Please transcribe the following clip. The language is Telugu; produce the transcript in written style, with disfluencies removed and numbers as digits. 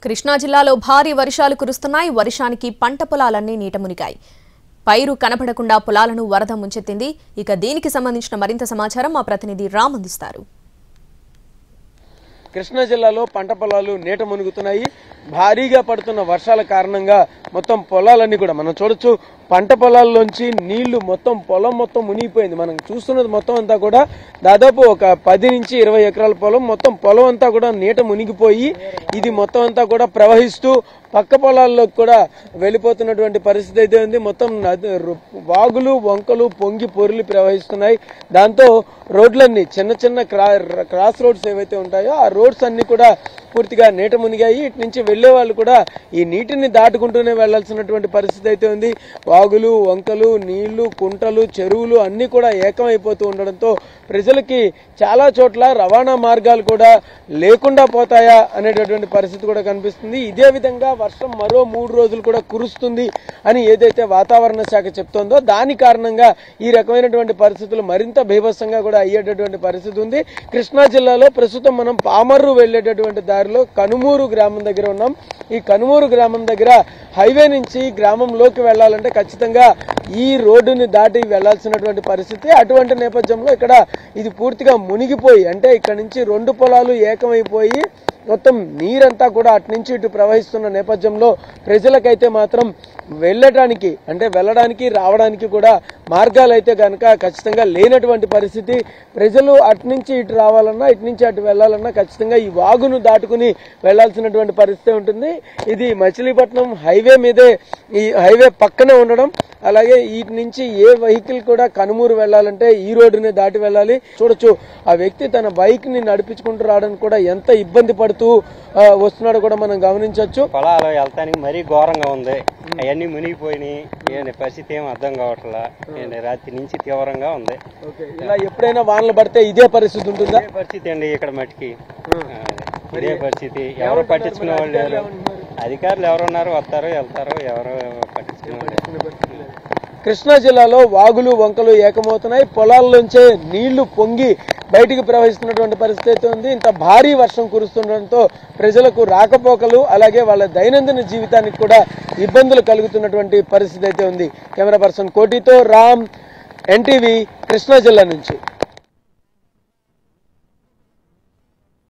కృష్ణా జిల్లాలో భారీ వర్షాలు కురుస్తున్నాయి. వర్షానికి పంట పొలాలన్నీ నీట మునిగాయి. పైరు కనపడకుండా పొలాలను వరద ముంచెత్తింది. ఇక దీనికి సంబంధించిన మరింత సమాచారం మా ప్రతినిధి రామ్ అందిస్తారు. కృష్ణా జిల్లాలో పంట పొలాలు నీట మునుగుతున్నాయి. భారీగా పడుతున్న వర్షాల కారణంగా మొత్తం పొలాలన్నీ కూడా మనం చూడొచ్చు. పంట పొలాల్లోంచి నీళ్లు పొలం మొత్తం మునిగిపోయింది. మనం చూస్తున్నది మొత్తం అంతా కూడా దాదాపు ఒక 10 నుంచి 20 ఎకరాల పొలం అంతా కూడా నీట మునిగిపోయి ఇది మొత్తం అంతా కూడా ప్రవహిస్తూ పక్క పొలాల్లోకి కూడా వెళ్ళిపోతున్నటువంటి పరిస్థితి అయితే ఉంది. మొత్తం వాగులు వంకలు పొంగి పొర్లి ప్రవహిస్తున్నాయి. దాంతో రోడ్లన్నీ చిన్న క్రాస్ రోడ్స్ ఏవైతే ఉంటాయో ఆ రోడ్స్ అన్ని కూడా పూర్తిగా నీట మునిగాయి. ఇటు నుంచి వెళ్లే వాళ్ళు కూడా ఈ నీటిని దాటుకుంటూనే వెళ్లాల్సినటువంటి పరిస్థితి అయితే ఉంది. వాగులు వంకలు నీళ్లు కుంటలు చెరువులు అన్ని కూడా ఏకమైపోతూ ఉండడంతో ప్రజలకి చాలా చోట్ల రవాణా మార్గాలు కూడా లేకుండా పోతాయా అనేటటువంటి పరిస్థితి కూడా కనిపిస్తుంది. ఇదే విధంగా వర్షం మరో 3 రోజులు కూడా కురుస్తుంది అని ఏదైతే వాతావరణ శాఖ చెప్తోందో దాని కారణంగా ఈ రకమైనటువంటి పరిస్థితులు మరింత బీభత్సంగా కూడా అయ్యేటటువంటి పరిస్థితి ఉంది. కృష్ణా జిల్లాలో ప్రస్తుతం మనం పామర్రు వెళ్లేటటువంటి దారిలో కనుమూరు గ్రామం దగ్గర ఉన్నాం. ఈ కనుమూరు గ్రామం దగ్గర హైవే నుంచి గ్రామంలోకి వెళ్లాలంటే ఖచ్చితంగా ఈ రోడ్డుని దాటి వెళ్లాల్సినటువంటి పరిస్థితి. అటువంటి నేపథ్యంలో ఇక్కడ ఇది పూర్తిగా మునిగిపోయి అంటే ఇక్కడ నుంచి 2 పొలాలు ఏకమైపోయి మొత్తం నీరంతా కూడా అటు నుంచి ఇటు ప్రవహిస్తున్న నేపథ్యంలో ప్రజలకైతే మాత్రం వెళ్ళడానికి రావడానికి కూడా మార్గాలు అయితే కనుక ఖచ్చితంగా లేనటువంటి పరిస్థితి. ప్రజలు అటు నుంచి ఇటు రావాలన్నా ఇటు నుంచి అటు వెళ్లాలన్నా ఖచ్చితంగా ఈ వాగును దాటుకుని వెళ్లాల్సినటువంటి పరిస్థితి ఉంటుంది. ఇది మచిలీపట్నం హైవే మీదే ఈ హైవే పక్కనే ఉండడం, అలాగే వీటి నుంచి ఏ వెహికల్ కూడా కనుమూరు వెళ్లాలంటే ఈ రోడ్డుని దాటి వెళ్ళాలి. చూడొచ్చు ఆ వ్యక్తి తన బైక్ ని నడిపించుకుంటూ రావడానికి కూడా ఎంత ఇబ్బంది పడుతూ వస్తున్నాడో కూడా మనం గమనించవచ్చు. పొలాలు వెళ్తానికి మరీ ఘోరంగా ఉంది. అవన్నీ మునిగిపోయినాయి. పరిస్థితి ఏం అర్థం కావట్లా. రాత్రి నుంచి తీవ్రంగా ఉంది. ఇలా ఎప్పుడైనా వానలు పడితే ఇదే పరిస్థితి ఉంటుందా? పరిస్థితి అండి ఇక్కడ మట్టికి ఇదే పరిస్థితి. ఎవరు పట్టించుకునే వాళ్ళు లేరు. అధికారులు ఎవరున్నారు, వస్తారు వెళ్తారు, ఎవరు పట్టించుకునే వాళ్ళు. కృష్ణా జిల్లాలో వాగులు వంకలు ఏకమవుతున్నాయి. పొలాల్లోంచే నీళ్లు పొంగి బయటికి ప్రవహిస్తున్నటువంటి పరిస్థితి అయితే ఉంది. ఇంత భారీ వర్షం కురుస్తుండటంతో ప్రజలకు రాకపోకలు అలాగే వాళ్ళ దైనందిన జీవితానికి కూడా ఇబ్బందులు కలుగుతున్నటువంటి పరిస్థితి అయితే ఉంది. కెమెరా పర్సన్ కోటితో రామ్, ఎన్టీవీ, కృష్ణా జిల్లా నుంచి.